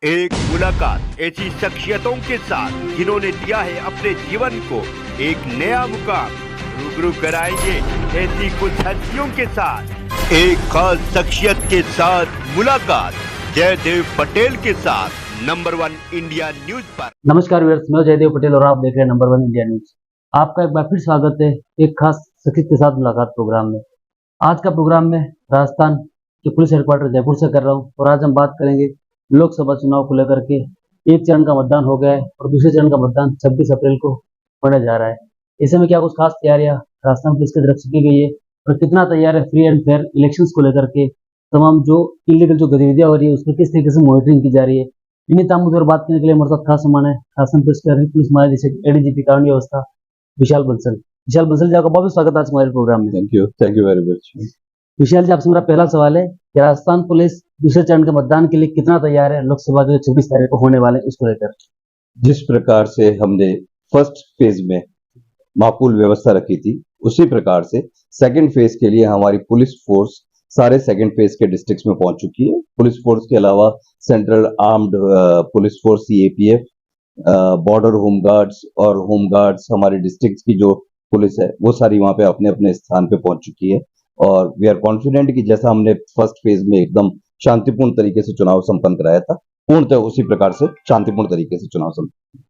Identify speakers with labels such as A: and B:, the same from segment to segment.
A: एक मुलाकात ऐसी शख्सियतों के साथ जिन्होंने दिया है अपने जीवन को एक नया मुकाम। रूबरू कराएंगे ऐसी कुछ हस्तियों के साथ एक खास शख्सियत के साथ मुलाकात जयदेव पटेल के साथ नंबर 1 इंडिया न्यूज पर।
B: नमस्कार व्यूअर्स, मैं जयदेव पटेल और आप देख रहे हैं नंबर 1 इंडिया न्यूज। आपका एक बार फिर स्वागत है एक खास शख्सियत के साथ मुलाकात प्रोग्राम में। आज का प्रोग्राम में राजस्थान के पुलिस हेडक्वार्टर जयपुर से कर रहा हूँ और आज हम बात करेंगे लोकसभा चुनाव को लेकर के। एक चरण का मतदान हो गया है और दूसरे चरण का मतदान 26 अप्रैल को होने जा रहा है। ऐसे में क्या कुछ खास तैयारियां राजस्थान पुलिस की तरफ से की गई है और कितना तैयार है फ्री एंड फेयर इलेक्शंस को लेकर के, तमाम जो इलीगल जो गतिविधियां हो रही है उसमें किस तरीके से मॉनिटरिंग की जा रही है। इन्हीं तमाम मुद्दों पर बात करने के लिए हमारे साथ खास सम्मान है राजस्थान पुलिस के पुलिस महानिदेशक एडीजीपी कानूनी व्यवस्था विशाल बंसल। विशाल बंसल जी, आपका बहुत स्वागत है आज हमारे प्रोग्राम में।
C: Thank you very much.
B: Vishal ji, आपसे मेरा पहला सवाल है कि राजस्थान पुलिस दूसरे चरण के मतदान के लिए कितना तैयार है लोकसभा के 26 तारीख को होने वाले उसको लेकर।
C: जिस प्रकार से हमने फर्स्ट फेज में माकूल व्यवस्था रखी थी, उसी प्रकार से सेकंड फेज के लिए हमारी पुलिस फोर्स सारे सेकंड फेज के डिस्ट्रिक्ट्स में पहुंच चुकी है। पुलिस फोर्स के अलावा central armed police force CAPF, border home guards और होम गार्ड्स, हमारे डिस्ट्रिक्ट्स की जो पुलिस है वो सारी वहां पे अपने अपने स्थान पे पहुंच चुकी है। और वी आर कॉन्फिडेंट कि जैसा हमने फर्स्ट फेज में एकदम शांतिपूर्ण तरीके से चुनाव संपन्न कराया था, पूर्णतः उसी प्रकार से शांतिपूर्ण तरीके से चुनाव संपन्न।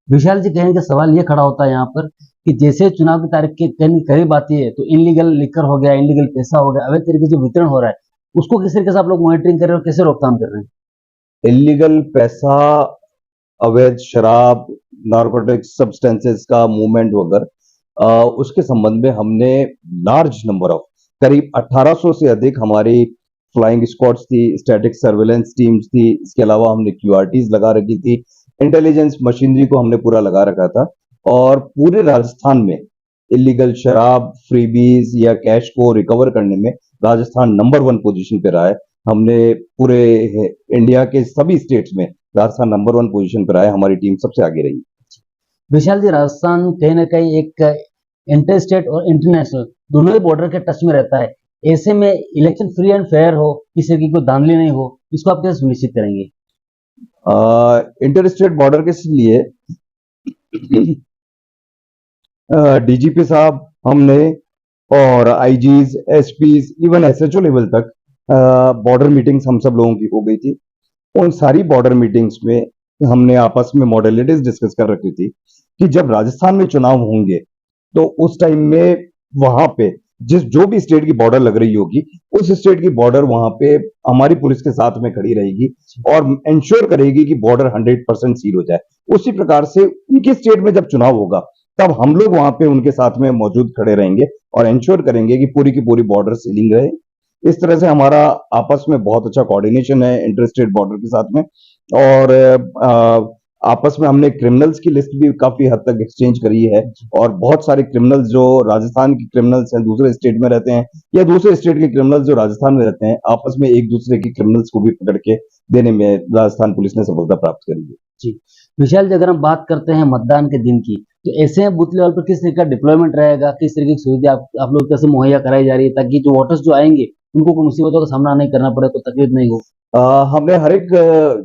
B: विशाल जी, कहने का सवाल ये खड़ा होता है यहाँ पर कि जैसे चुनाव की तारीख के करीब आती है तो इनलीगल लिकर हो गया, इनलीगल पैसा हो गया, अवैध तरीके से वितरण हो रहा है, उसको किस तरीके से आप लोग मॉनिटरिंग कर रहे हो, कैसे रोकथाम कर रहे हैं?
C: इलीगल पैसा, अवैध शराब, नार्कोटिक्स सब्सटेंसेस का मूवमेंट वगैरह, उसके संबंध में हमने लार्ज नंबर ऑफ करीब 1800 से अधिक हमारी फ्लाइंग स्क्वाड्स थी, स्टैटिक सर्वेलेंस टीम्स थी, इसके अलावा हमने क्यूआरटीज लगा रखी थी, इंटेलिजेंस मशीनरी को हमने पूरा लगा रखा था। और पूरे राजस्थान में इलीगल शराब, फ्रीबीज या कैश को रिकवर करने में राजस्थान नंबर 1 पोजीशन पे रहा है। हमने पूरे इंडिया के सभी स्टेट्स में राजस्थान नंबर 1 पोजीशन पे रहा है। हमारी टीम सबसे आगे रही।
B: विशाल जी, राजस्थान कहीं ना कहीं एक इंटर स्टेट और इंटरनेशनल दोनों ही बॉर्डर के टच में रहता है। ऐसे में इलेक्शन फ्री एंड फेयर हो, किसी की कोई धांधली नहीं हो, इसको आप कैसे सुनिश्चित करेंगे?
C: इंटर स्टेट बॉर्डर के लिए डीजीपी साहब, हमने और IGs, SPs, even SHO level तक बॉर्डर मीटिंग्स हम सब लोगों की हो गई थी। उन सारी बॉर्डर मीटिंग्स में हमने आपस में मॉडलिटीज डिस्कस कर रखी थी कि जब राजस्थान में चुनाव होंगे तो उस टाइम में वहां पे जो भी स्टेट की बॉर्डर लग रही होगी, उस स्टेट की बॉर्डर वहां पे हमारी पुलिस के साथ में खड़ी रहेगी और इंश्योर करेगी कि बॉर्डर 100% सील हो जाए। उसी प्रकार से उनके स्टेट में जब चुनाव होगा तब हम लोग वहां पे उनके साथ में मौजूद खड़े रहेंगे और इंश्योर करेंगे कि पूरी की पूरी बॉर्डर सीलिंग रहे। इस तरह से हमारा आपस में बहुत अच्छा कोऑर्डिनेशन है इंटर स्टेट बॉर्डर के साथ में। और आपस में हमने क्रिमिनल्स की लिस्ट भी काफी हद तक एक्सचेंज करी है और बहुत सारे क्रिमिनल्स जो राजस्थान के क्रिमिनल्स हैं दूसरे स्टेट में रहते हैं या दूसरे स्टेट के क्रिमिनल्स जो राजस्थान में रहते हैं, आपस में एक दूसरे के क्रिमिनल्स को भी पकड़ के देने में राजस्थान पुलिस ने सफलता प्राप्त करी है।
B: जी विशाल जी, अगर हम बात करते हैं मतदान के दिन की, तो ऐसे में बूथ लेवल पर किस तरीके का डिप्लॉयमेंट रहेगा, किस तरीके की सुविधा आप लोग कैसे मुहैया कराई जा रही है ताकि जो वोटर्स जो आएंगे उनको कोई मुसीबतों का सामना नहीं करना पड़े, कोई तकलीफ नहीं हो?
C: हमने हर एक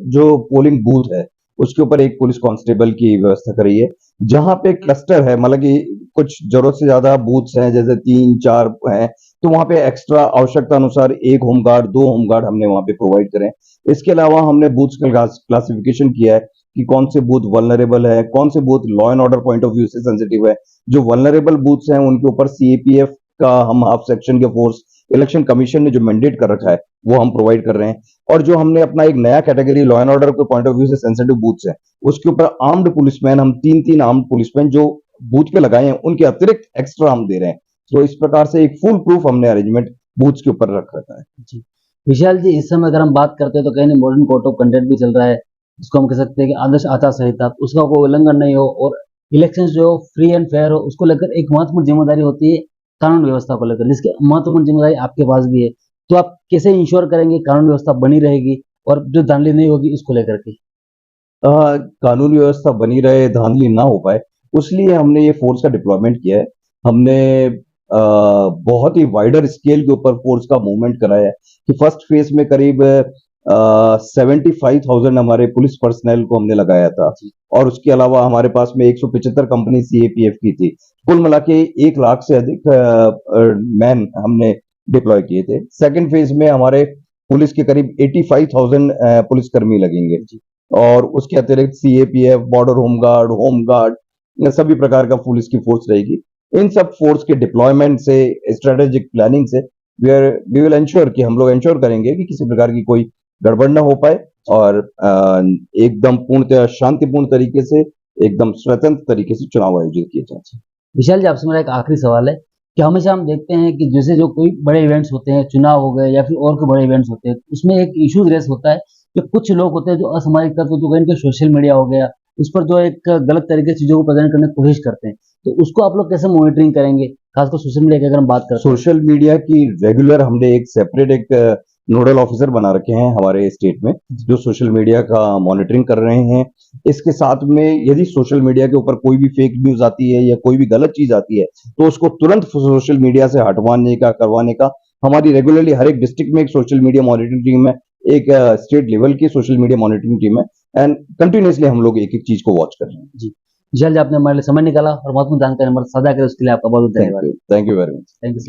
C: जो पोलिंग बूथ है उसके ऊपर एक पुलिस कांस्टेबल की व्यवस्था करी है। जहां पे क्लस्टर है, मतलब कि कुछ जरूरत से ज्यादा बूथ्स हैं, जैसे 3-4 हैं, तो वहां पे एक्स्ट्रा आवश्यकता अनुसार 1 होमगार्ड, 2 होमगार्ड हमने वहां पे प्रोवाइड करें। इसके अलावा हमने बूथ्स का क्लासिफिकेशन किया है कि कौन से बूथ वल्नरेबल है, कौन से booth law and order point of view से सेंसिटिव है। जो वल्नरेबल बूथ्स हैं उनके ऊपर सीएपीएफ का हम हाफ सेक्शन के फोर्स, इलेक्शन कमीशन ने जो मैंडेट कर रखा है वो हम प्रोवाइड कर रहे हैं। और जो हमने अपना एक नया कैटेगरी लॉ एंड ऑर्डर के पॉइंट ऑफ व्यू से सेंसिटिव बूथ्स है, उसके ऊपर आर्म्ड पुलिसमैन, हम 3-3 आर्म्ड पुलिसमैन जो बूथ पे लगाए हैं उनके अतिरिक्त एक्स्ट्रा हम दे रहे हैं। तो इस प्रकार से एक फुल प्रूफ हमने अरेंजमेंट बूथ्स के ऊपर रख रखा है।
B: जी विशाल जी, इस समय अगर हम बात करते हैं तो कहीं मॉडर्न कोड ऑफ कंडक्ट भी चल रहा है, जिसको हम कह सकते हैं कि आदर्श आचार संहिता, उसका कोई उल्लंघन नहीं हो और इलेक्शन जो फ्री एंड फेयर हो, उसको लेकर एक महत्वपूर्ण जिम्मेदारी होती है कानून व्यवस्था को लेकर, जिसकी महत्वपूर्ण जिम्मेदारी आपके पास भी है। तो आप कैसे इंश्योर करेंगे कानून व्यवस्था बनी रहेगी और जो धांधली नहीं होगी इसको लेकर के?
C: कानून व्यवस्था बनी रहे, धांधली ना हो पाए, उसलिए हमने ये फोर्स का डिप्लॉयमेंट किया है। हमने बहुत ही वाइडर स्केल के ऊपर फोर्स का मूवमेंट कराया है कि फर्स्ट फेज में करीब 75,000 हमारे पुलिस पर्सनल को हमने लगाया था, और उसके अलावा हमारे पास में 175 कंपनी सीएपीएफ की थी। कुल मिला के 1 लाख से अधिक मैन हमने डिप्लॉय किए थे। सेकंड फेज में हमारे पुलिस के करीब 85,000 पुलिसकर्मी लगेंगे, और उसके अतिरिक्त सीएपीएफ, बॉर्डर होम गार्ड सभी प्रकार का पुलिस की फोर्स रहेगी। इन सब फोर्स के डिप्लॉयमेंट से, स्ट्रेटेजिक प्लानिंग से वी विल एंश्योर कि हम लोग एंश्योर करेंगे कि किसी प्रकार की कोई गड़बड़ ना हो पाए, और एकदम पूर्णतः शांतिपूर्ण तरीके से, एकदम स्वतंत्र तरीके से चुनाव आयोजित किए जाए।
B: विशाल जी, आपसे मेरा एक आखिरी सवाल है कि हमेशा हम देखते हैं कि जैसे जो कोई बड़े इवेंट्स होते हैं, चुनाव हो गए या फिर और कोई बड़े इवेंट्स होते हैं, उसमें एक इशू रेस होता है कि कुछ लोग होते हैं जो असामाजिक तत्व, जो इनके सोशल मीडिया हो गया, उस पर जो एक गलत तरीके से चीजों को प्रेजेंट करने की कोशिश करते हैं, तो उसको आप लोग कैसे मॉनिटरिंग करेंगे, खासकर सोशल मीडिया की अगर हम बात करें?
C: सोशल मीडिया की रेगुलर हमने एक सेपरेट एक नोडल ऑफिसर बना रखे हैं हमारे स्टेट में, जो सोशल मीडिया का मॉनिटरिंग कर रहे हैं। इसके साथ में यदि सोशल मीडिया के ऊपर कोई भी फेक न्यूज आती है या कोई भी गलत चीज आती है, तो उसको तुरंत सोशल मीडिया से हटवाने का, करवाने का हमारी रेगुलरली हर एक डिस्ट्रिक्ट में एक सोशल मीडिया मॉनिटरिंग टीम है, एक स्टेट लेवल की सोशल मीडिया मॉनिटरिंग टीम है, एंड कंटिन्यूसली हम लोग एक एक चीज को वॉच कर रहे हैं।
B: जी, विशाल जी, आपने हमारे लिए समय निकाला और महत्वपूर्ण जानकारी हमारे साझा करें, उसके लिए आपका बहुत बहुत धन्यवाद।
C: Thank you very much.
B: Thank you.